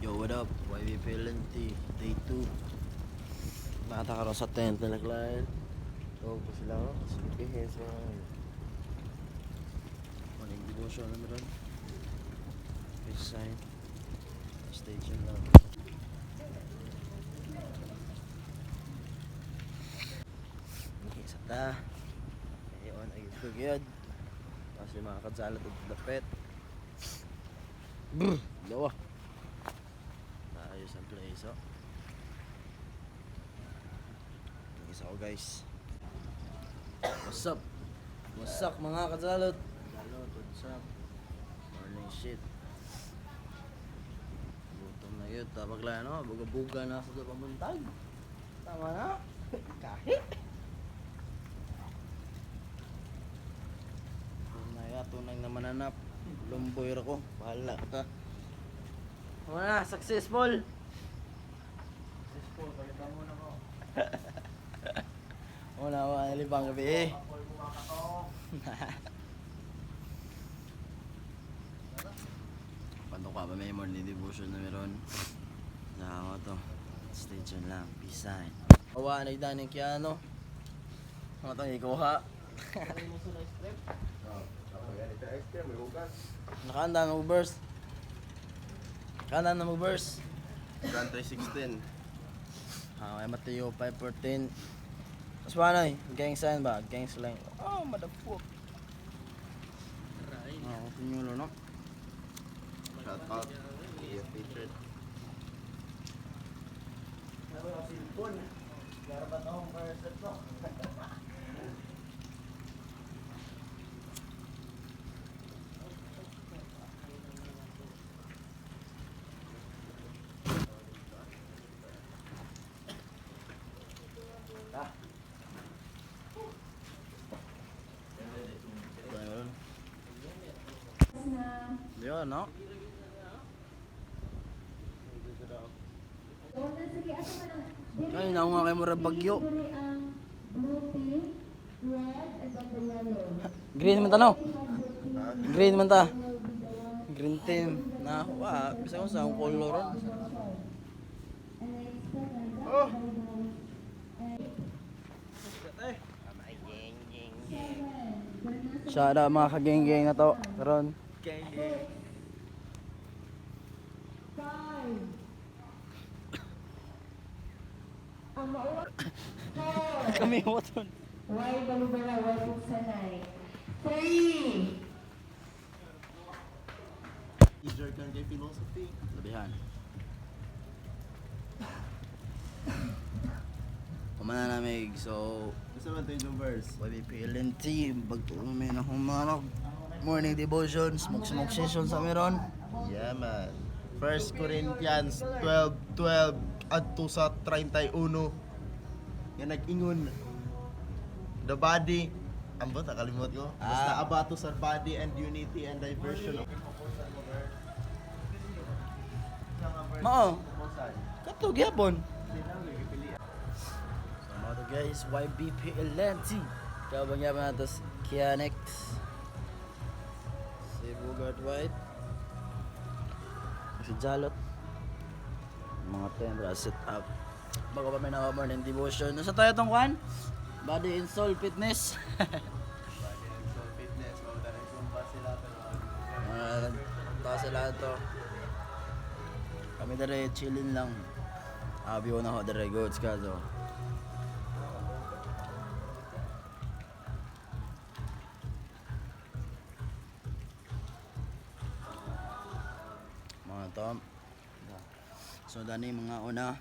Yo, what up? YBP LNT, day 2. Nakataka sa tent na client. So, pa sila ako. Sleepyhead sa morning devotion naman ron. Peace sign. Station lang. Okay, sa ta. Ayun, ay gugiyod. Kasi mga kadsalat at dapet. Brr! Dawa. Ayos ang place, oh. Isa ko, guys. What's up? What's up, mga kadsalot? Kadsalot, what's up? Morning shit. Gutom na yun. Tapag lang, no? Buga-buga na sa pamuntag. Tama na. Kahit. Tunay na mananap. Lumboy ko. Bahala ka. Wala, successful. Successful, palitan mo na ko. Wala, nalibang gabi eh. Panto ka pa may morning devotion na meron. Nakawa to. Stay tuned lang. Peace sign. Awa, nagdaning kaya ano. Mga itong ikuha. Nakahanda na mag-burst. Nakahanda na mag-burst. Grand 316. May Mateo 5:14. Mas paano eh? Gang sign ba? Gang slang. Oh, motherfuck. Tinulo, no? Shout out. EF Patriot. Garabat akong first no? Yun, no? Ay, naku nga kayo mura bagyo. Green man ta, no? Green man ta. Green team. Na, bisa ko sa akong color. Oh! Shout out mga kageng-geng na to. Karon. Geng-geng. Kami waton. Why balubala, why pugsanay? 3. E-Jerkan kay philosophy. Labihan. Kumana namig, so Gusto man tayo yung verse? YBP LNT, bagtulong may nahumarag. Morning devotion, smoke session sa meron. Yeah, man. 1 Corinthians 12:12 adto sa 31. Yan nag-ingon. The body, ambot, nakalimot ko. Basta abato sa body and unity and diversion of Mao. Kato gyapon. So mga to guys, YBP LNT. Kabang yaman natos Kianex. Si Bugard White. Si Jalot. Mga tembra set up. Bago pa may morning devotion. Nasa tayo tong kwan? Body and soul fitness. body and soul fitness. Mga direction pa sila pero Tawa sila to. Kami dere chillin lang. Abiyo na ho dere goods ka so. Mga tom. So dani mga una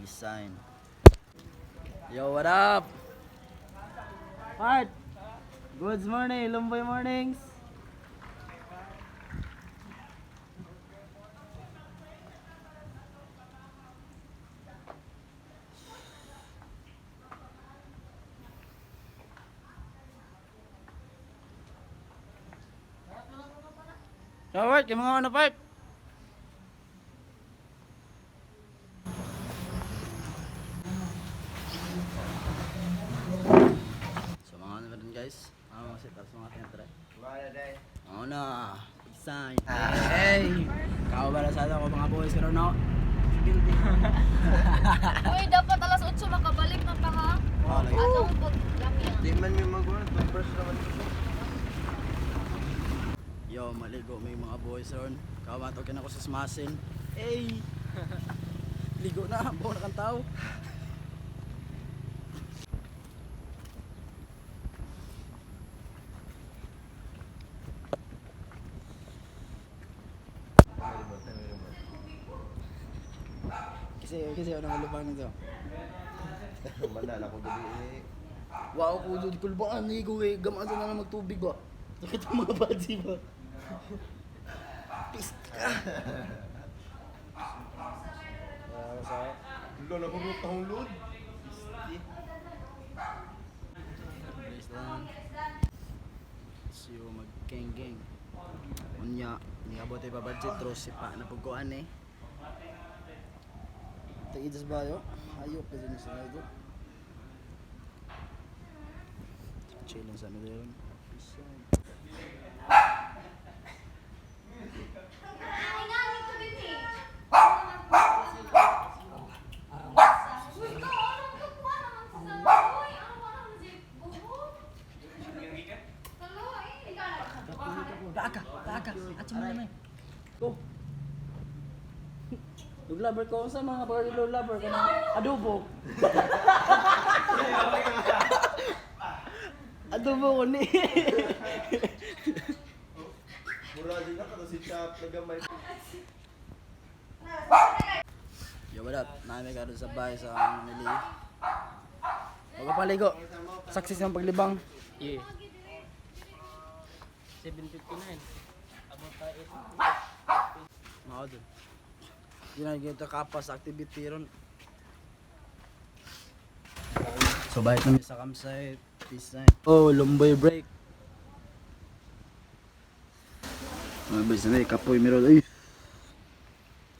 design. Yo, what up? Part. Good morning, Lumboy mornings. Alright, yung mga ano part? So mga ano rin guys, mga setups mga tentre. Wala day. Ano na, excited. Hey! Kao Kabala sana ako mga boys pero no. Uy, dapat alas 8 makabalik na ta ha. Ano pag laki na. Di man may magawa. First naman ito. Yo, maligo may mga boys ron. Kawatokin ako sa smasin. Ey! Ligo na, buo na kang tao. Kasi ano ang lubang nito? Manala ko gabi eh. Wow, kudod kulbaan ni ko eh. Gamaan na lang magtubig ba? Sakit ang mga badzi ba? Pista. Lo na puro tahong load. Guys lang. So mag-geng-geng. Unya, niabot ay babadget ros si pa na pagkuan eh. Taidas ba yo? Ayok kasi ni sa ito. Chilling sa meron. Daga. Atsi mo naman. Go. Yung lover ko sa mga parilo lover ka na adobo. Adobo ko ni. Mura din na kasi chap nagamay. Yo, what up? Namin ka doon sa bahay sa Mili. Magpapaligo. Success ng paglibang. Yeah. 7:59. Abot tayo 8. Mao doon. Ginagito kapas activity ron. So balik namin sa campsite. Peace sign. Oh, lumboy break. Mga boys na kapoy meron. Ay.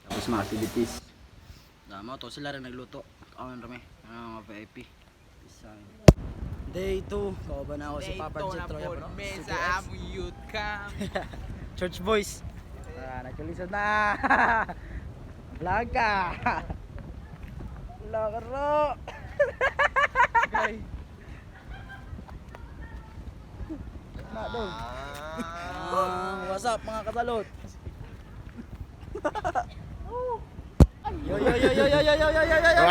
Tapos mga activities. Dama to sila rin nagluto. Kaon rami. Mga VIP. Peace sign. Day 2. Kauban na ako si Papa Jet Troya bro. Mesa among youth camp. Church boys. Nagkalisod na. Vlog ka. Vlog ka ro. Na daw. What's up mga kasalot? Yo yo yo yo yo yo yo yo yo yo yo.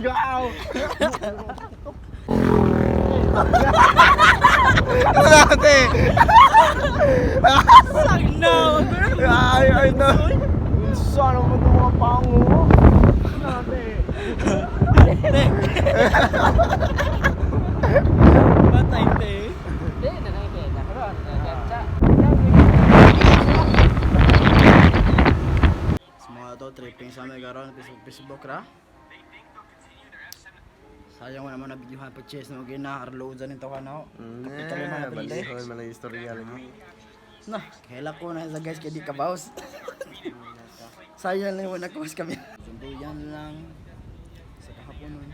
Wow. Ate. Sagnaw. Ay no. Sana mo to mga pango. Ate. Patay te. Di na nang beta karon. Gatsa. Semua to tripping sa may karon Facebook ra. Sayang mo naman na videohan pa chess na gina-reload sa nito kana. Kapital na Balik pili. ko man ang istorya mo. Na, kaila ko na sa guys kay di ka bawas. Sayang lang mo nagkumas kami. Sundo yan lang. Sa kahapon nun.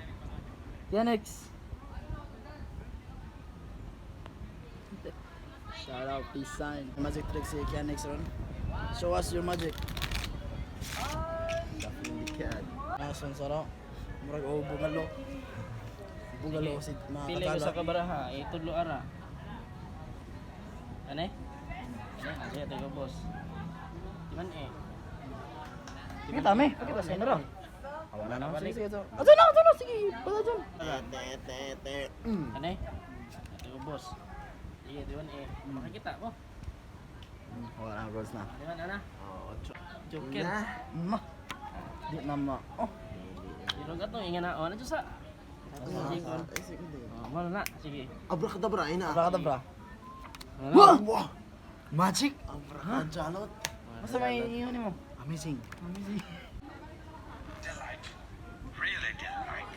Yanex. Shout out, peace sign. Magic trick si Yanex ron. Show us your magic. Definitely can. Nason saro. Murag o bungalo. Bungalo si mga Pili ko sa katala. kabaraha, itudlo ara. Ane? Ane, tayo boss. Di man eh. Sige tami. Pakita sa ron. Awa na na. Sige sige to. Ato na sige. Pala dyan. Ane? Tayo boss. Iya, di man eh. Makikita mo. Wala na goals na. Di man ana. Oh, Joker. Ma. Di na ma. Oh. Pero gato ingan na. Ano sa? Singkon. Mana na? Sige. Abracadabra ina. Abrakadabra. Wow. Magic. Abracadalot. Basta may iyon mo. Amazing. Amazing. Really delight.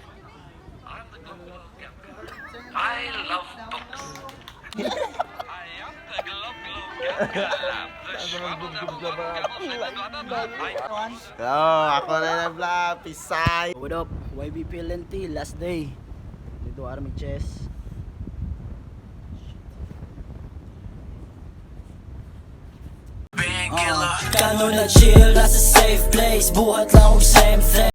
I'm the Glub Glub. I love books. I am the Glub Glub Glub. The Schwabble Double Glub Glub. Oh, ako na nag-vlog. Pisay. What up? YBP LNT last day. Dito Army Chess. killer. Kano na chill, nasa safe place. Buhat lang og same thing.